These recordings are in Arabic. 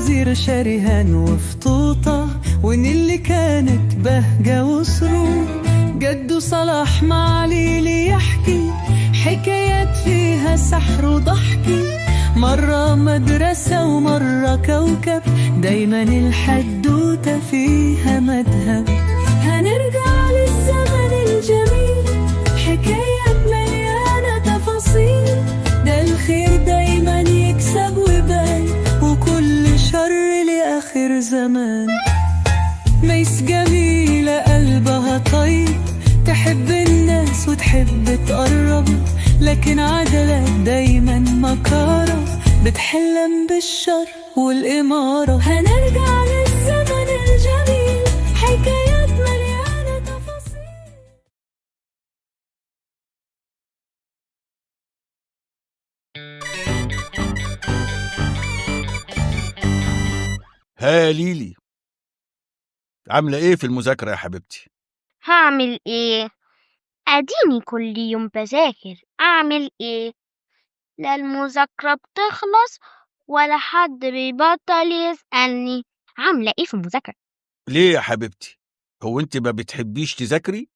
وزير شريهان وفطوطة، ونيلي كانت بهجة وسرور. جده صلاح معاليلي يحكي حكايات فيها سحر وضحكي، مرة مدرسة ومرة كوكب، دايما الحدوتة فيها مذهب. هنرجع للزمن الجميل، حكايات مليانة تفاصيل، ده الخير دايما يكسب ويبان، وكل شر لآخر زمان. ميس جميلة قلبها طيب، تحب الناس وتحب تقرب، لكن عدلت دايما مكارة، بتحلم بالشر والإمارة. هنرجع للزمن الجميل، حكايات مليانة تفاصيل. ها ليلي، عاملة ايه في المذاكرة يا حبيبتي؟ هعمل ايه؟ اديني كل يوم بذاكر، اعمل ايه؟ لا المذاكرة بتخلص ولا حد بيبطل يسألني عاملة ايه في المذاكرة. ليه يا حبيبتي؟ هو انت ما بتحبيش تذاكري؟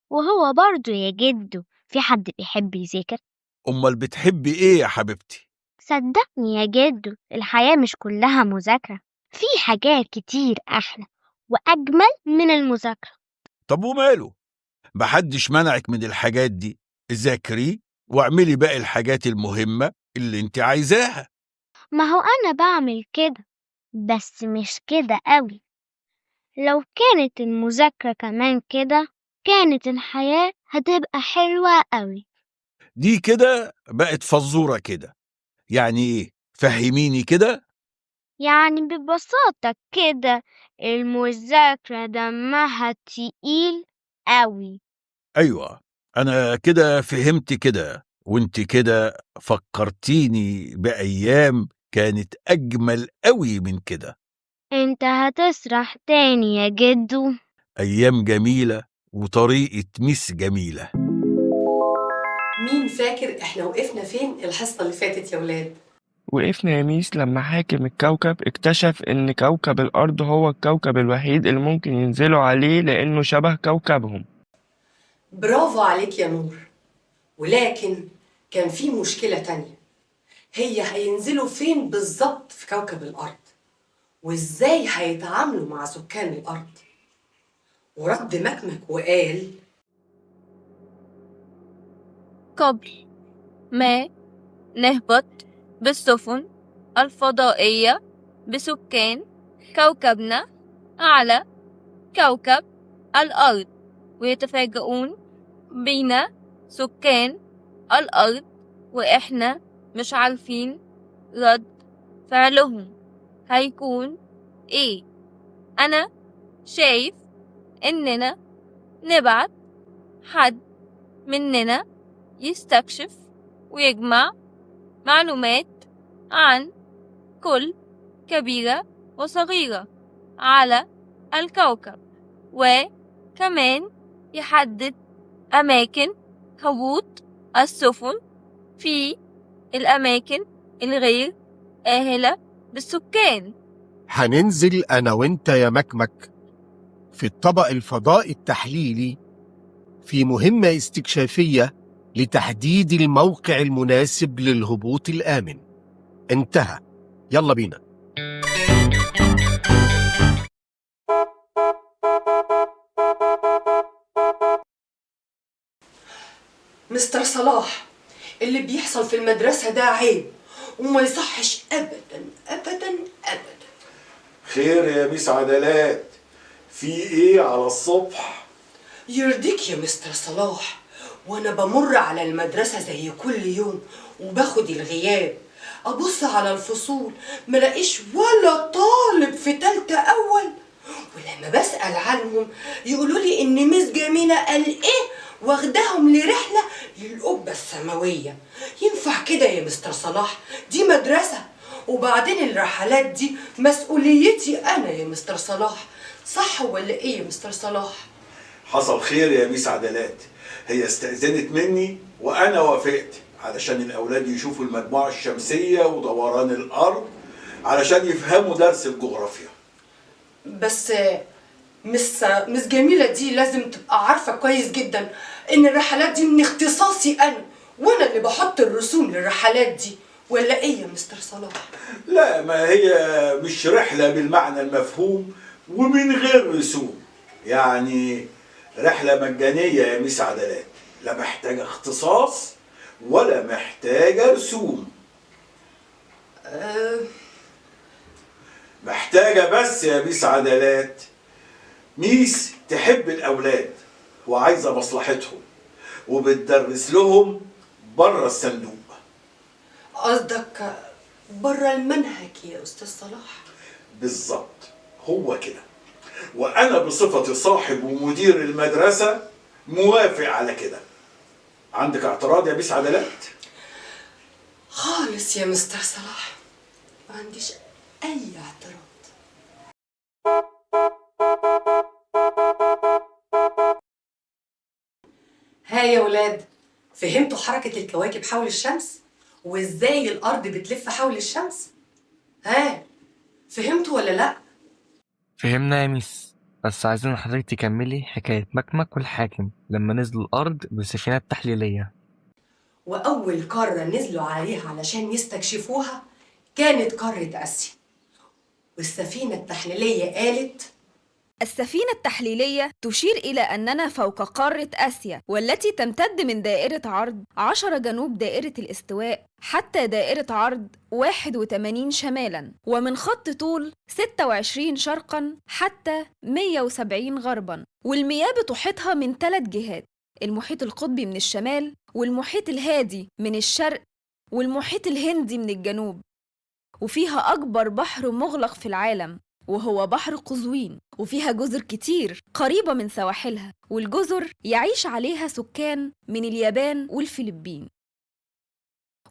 وهو برضو يا جدو في حد بيحب يذاكر؟ امال بتحبي ايه يا حبيبتي؟ صدقني يا جدو الحياة مش كلها مذاكرة، في حاجات كتير أحلى وأجمل من المذاكرة. طب وماله؟ محدش منعك من الحاجات دي، ذاكري واعملي باقي الحاجات المهمة اللي انت عايزاها. ما هو أنا بعمل كده، بس مش كده قوي. لو كانت المذاكرة كمان كده كانت الحياة هتبقى حلوة قوي. دي كده بقت فزورة كده، يعني ايه؟ فهميني كده. يعني ببساطة كده المذاكرة دمها تقيل قوي. ايوه، انا كده فهمت كده، وانت كده فكرتيني بأيام كانت اجمل قوي من كده. انت هتسرح تاني يا جدو؟ أيام جميلة وطريقة ميس جميلة. مين فاكر احنا وقفنا فين الحصة اللي فاتت يا ولاد؟ وقفنا يا ميس لما حاكم الكوكب اكتشف إن كوكب الأرض هو الكوكب الوحيد اللي ممكن ينزلوا عليه لأنه شبه كوكبهم. برافو عليك يا نور. ولكن كان في مشكلة تانية، هي هينزلوا فين بالظبط في كوكب الأرض؟ وإزاي هيتعاملوا مع سكان الأرض؟ ورد مكمك وقال: قبل ما نهبط بالسفن الفضائية بسكان كوكبنا على كوكب الأرض، ويتفاجئون بينا سكان الأرض وإحنا مش عارفين رد فعلهم هيكون إيه. أنا شايف إننا نبعت حد مننا يستكشف ويجمع معلومات عن كل كبيرة وصغيرة على الكوكب، وكمان يحدد أماكن هبوط السفن في الأماكن الغير آهلة بالسكان. هننزل أنا وإنت يا مكمك في الطبق الفضائي التحليلي في مهمة استكشافية لتحديد الموقع المناسب للهبوط الآمن. انتهى، يلا بينا. مستر صلاح، اللي بيحصل في المدرسة ده عيب وما يصحش أبدا أبدا أبدا. خير يا ميس عدلات، في ايه على الصبح؟ يرضيك يا مستر صلاح، وانا بمر على المدرسة زي كل يوم وباخد الغياب، ابص على الفصول ملاقيش ولا طالب في تالتة اول، ولما بسأل عنهم يقولوا لي ان ميس جميلة قال ايه واخداهم لرحلة للقبة السماوية. ينفع كده يا مستر صلاح؟ دي مدرسة، وبعدين الرحلات دي مسؤوليتي انا يا مستر صلاح، صح ولا ايه يا مستر صلاح؟ حصل خير يا ميس عدلات، هي استأذنت مني وانا وافقت علشان الاولاد يشوفوا المجموعة الشمسية ودوران الارض علشان يفهموا درس الجغرافيا. بس مس جميلة دي لازم تبقى عارفة كويس جدا إن الرحلات دي من اختصاصي أنا، وأنا اللي بحط الرسوم للرحلات دي، ولا إيه يا مستر صلاح؟ لا، ما هي مش رحلة بالمعنى المفهوم ومن غير رسوم، يعني رحلة مجانية يا ميس عدلات، لا محتاجة اختصاص ولا محتاجة رسوم. محتاجة بس يا ميس عدلات ميس تحب الأولاد وعايزة مصلحتهم وبتدرس لهم بره الصندوق. قصدك بره المنهج يا أستاذ صلاح؟ بالظبط، هو كده. وأنا بصفتي صاحب ومدير المدرسة موافق على كده. عندك اعتراض يا ميس عدلات؟ خالص يا مستر صلاح، ما عنديش أي اعتراض. ها يا ولاد، فهمتوا حركة الكواكب حول الشمس؟ وإزاي الأرض بتلف حول الشمس؟ ها، فهمتوا ولا لأ؟ فهمنا يا ميس، بس عايزين حضرتك تكملي حكاية مكمك والحاكم لما نزلوا الأرض بالسفينة التحليلية. وأول قارة نزلوا عليها علشان يستكشفوها كانت قارة آسيا، والسفينة التحليلية قالت: السفينة التحليلية تشير إلى أننا فوق قارة آسيا، والتي تمتد من دائرة عرض 10 جنوب دائرة الاستواء حتى دائرة عرض 81 شمالاً، ومن خط طول 26 شرقاً حتى 170 غرباً، والمياه بتحيطها من 3 جهات: المحيط القطبي من الشمال، والمحيط الهادي من الشرق، والمحيط الهندي من الجنوب. وفيها أكبر بحر مغلق في العالم وهو بحر قزوين، وفيها جزر كتير قريبة من سواحلها، والجزر يعيش عليها سكان من اليابان والفلبين.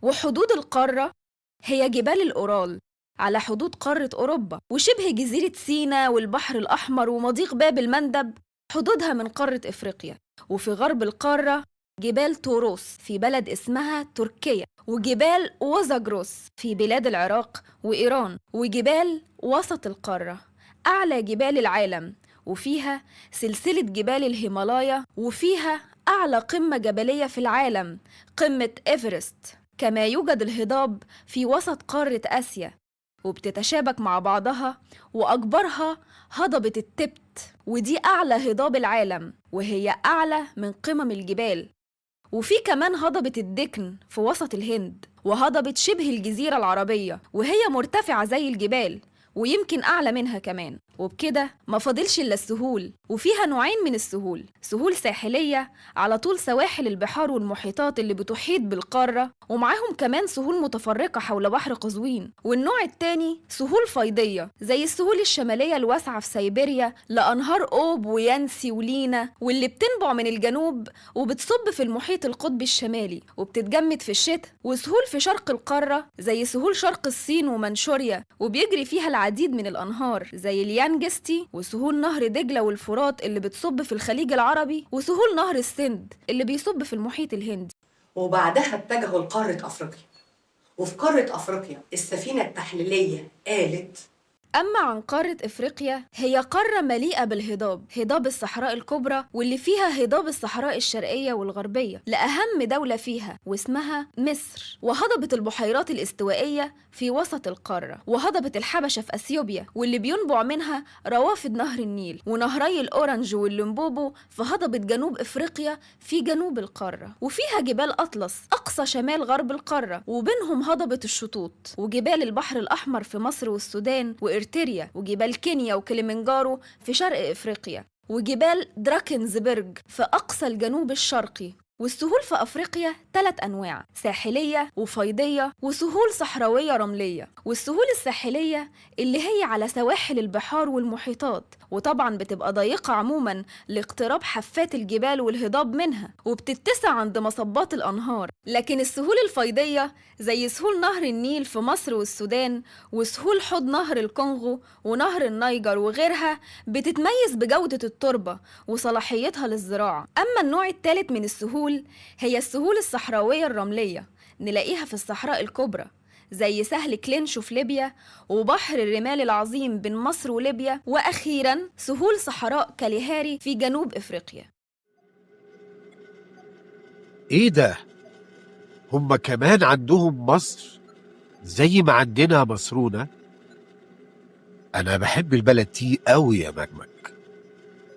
وحدود القارة هي جبال الأورال على حدود قارة أوروبا، وشبه جزيرة سيناء والبحر الأحمر ومضيق باب المندب حدودها من قارة إفريقيا. وفي غرب القارة جبال توروس في بلد اسمها تركيا، وجبال وزاجروس في بلاد العراق وإيران، وجبال وسط القارة أعلى جبال العالم، وفيها سلسلة جبال الهيمالايا، وفيها أعلى قمة جبلية في العالم قمة إيفرست. كما يوجد الهضاب في وسط قارة آسيا، وبتتشابك مع بعضها، وأكبرها هضبة التبت، ودي أعلى هضاب العالم وهي أعلى من قمم الجبال. وفي كمان هضبة الدكن في وسط الهند، وهضبة شبه الجزيرة العربية، وهي مرتفعة زي الجبال ويمكن أعلى منها كمان. وبكده ما فاضلش إلا السهول، وفيها نوعين من السهول: سهول ساحلية على طول سواحل البحار والمحيطات اللي بتحيط بالقارة، ومعاهم كمان سهول متفرقة حول بحر قزوين. والنوع التاني سهول فيضية زي السهول الشمالية الواسعة في سيبيريا لأنهار أوب ويانسي ولينا، واللي بتنبع من الجنوب وبتصب في المحيط القطبي الشمالي وبتتجمد في الشتاء. وسهول في شرق القارة زي سهول شرق الصين ومنشوريا، وبيجري فيها العديد من الأنهار زي اليانجستي، وسهول نهر دجلة والفرات اللي بتصب في الخليج العربي، وسهول نهر السند اللي بيصب في المحيط الهندي. وبعدها اتجهوا لقارة أفريقيا، وفي قارة أفريقيا السفينة التحليلية قالت: أما عن قارة إفريقيا، هي قارة مليئة بالهضاب، هضاب الصحراء الكبرى واللي فيها هضاب الصحراء الشرقية والغربية لأهم دولة فيها واسمها مصر، وهضبة البحيرات الاستوائية في وسط القارة، وهضبة الحبشة في أثيوبيا واللي بينبع منها روافد نهر النيل، ونهري الأورنج والليمبوبو في هضبة جنوب إفريقيا في جنوب القارة. وفيها جبال أطلس أقصى شمال غرب القارة، وبينهم هضبة الشطوط، وجبال البحر الأحمر في مصر والسودان وإرتريا، وجبال كينيا وكليمنجارو في شرق إفريقيا، وجبال دراكنزبرج في أقصى الجنوب الشرقي. والسهول في أفريقيا 3 أنواع: ساحلية وفيضية وسهول صحراوية رملية. والسهول الساحلية اللي هي على سواحل البحار والمحيطات، وطبعا بتبقى ضيقة عموما لاقتراب حفات الجبال والهضاب منها، وبتتسع عند مصبات الأنهار. لكن السهول الفيضية زي سهول نهر النيل في مصر والسودان، وسهول حوض نهر الكونغو ونهر النيجر وغيرها، بتتميز بجودة التربة وصلاحيتها للزراعة. أما النوع الثالث من السهول هي السهول الصحراوية الرملية، نلاقيها في الصحراء الكبرى زي سهل كلينشو في ليبيا، وبحر الرمال العظيم بين مصر وليبيا، وأخيراً سهول صحراء كاليهاري في جنوب إفريقيا. إيه ده؟ هم كمان عندهم مصر زي ما عندنا مصرونة؟ أنا بحب البلد دي أوي يا مكمك،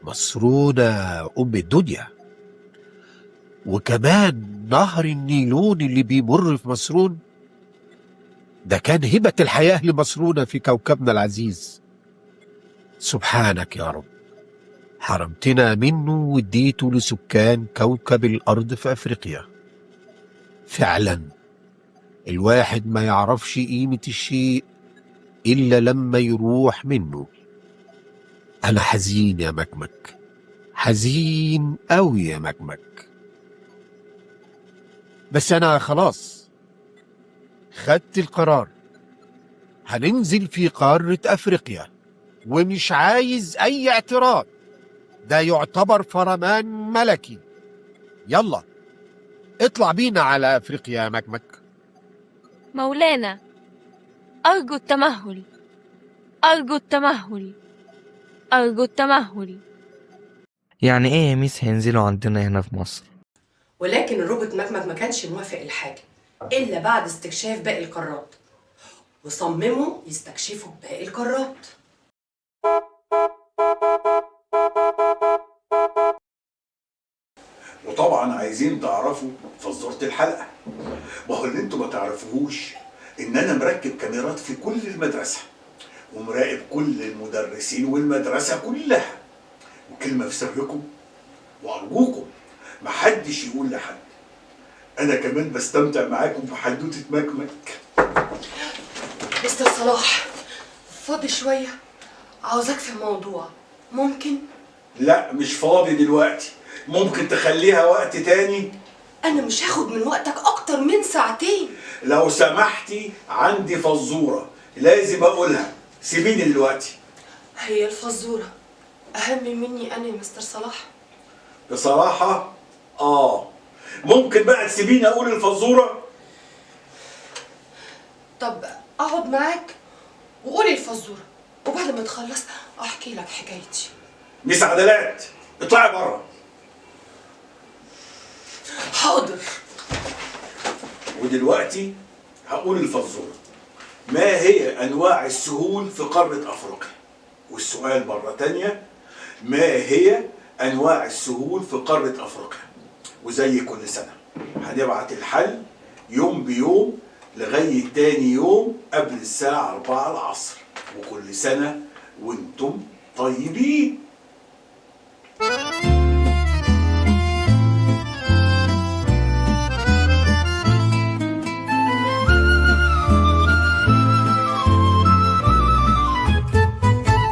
مصرونة أم الدنيا. وكمان نهر النيلون اللي بيمر في مصرون ده كان هبة الحياة لمصرونة في كوكبنا العزيز. سبحانك يا رب، حرمتنا منه واديته لسكان كوكب الأرض في أفريقيا. فعلا الواحد ما يعرفش قيمة الشيء إلا لما يروح منه. أنا حزين يا مكمك، حزين أوي يا مكمك، بس أنا خلاص خدت القرار، هننزل في قارة أفريقيا ومش عايز أي اعتراض، ده يعتبر فرمان ملكي. يلا اطلع بينا على أفريقيا يا مكمك. مولانا، أرجو التمهل، أرجو التمهل، أرجو التمهل. يعني ايه يا ميس هينزلوا عندنا هنا في مصر؟ ولكن الروبوت مكمك ما كانش موافق الحاجة إلا بعد استكشاف باقي القارات، وصمموا يستكشفوا باقي القارات. وطبعا عايزين تعرفوا فزورة الحلقة. ما هو اللي انتوا ما تعرفوهوش ان انا مركب كاميرات في كل المدرسة، ومراقب كل المدرسين والمدرسة كلها. وكلمة في سركم، وأرجوكم محدش يقول لحد، أنا كمان بستمتع معاكم في حدوتة مكمك. مستر صلاح، فاضي شوية؟ عاوزاك في موضوع، ممكن؟ لا مش فاضي دلوقتي، ممكن تخليها وقت تاني؟ أنا مش هاخد من وقتك أكتر من ساعتين. لو سمحتي عندي فزورة لازم أقولها، سيبيني دلوقتي. هي الفزورة أهم مني أنا يا مستر صلاح؟ بصراحة ممكن بقى تسيبيني أقول الفزورة؟ طب أقعد معاك وقولي الفزورة، وبعد ما تخلص أحكي لك حكايتي. ميس عدلات اطلعي بره. حاضر. ودلوقتي هقول الفزورة. ما هي أنواع السهول في قارة أفريقيا؟ والسؤال مرة تانية، ما هي أنواع السهول في قارة أفريقيا؟ وزي كل سنة هنبعت الحل يوم بيوم لغاية تاني يوم قبل الساعة 4 العصر. وكل سنة وانتم طيبين.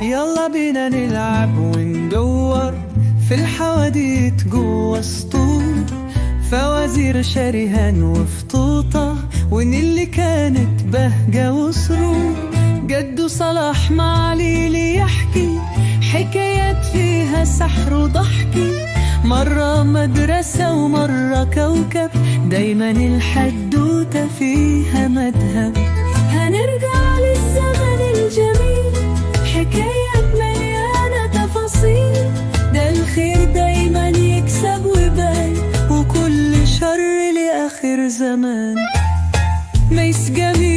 يلا بينا نلعب وندور في الحواديت جوا سطور، فوازير شريهان وفطوطة، ونيلي كانت بهجة وسرور. جدو صلاح مع ليلي يحكي حكايات فيها سحر وضحكي، مرة مدرسة ومرة كوكب، دايما الحدوتة فيها مذهب. هنرجع للزمن الجميل، حكايات مليانة تفاصيل، ده الخير دايما يكسب ويبان، وكل شر لآخر زمان. ميس جميل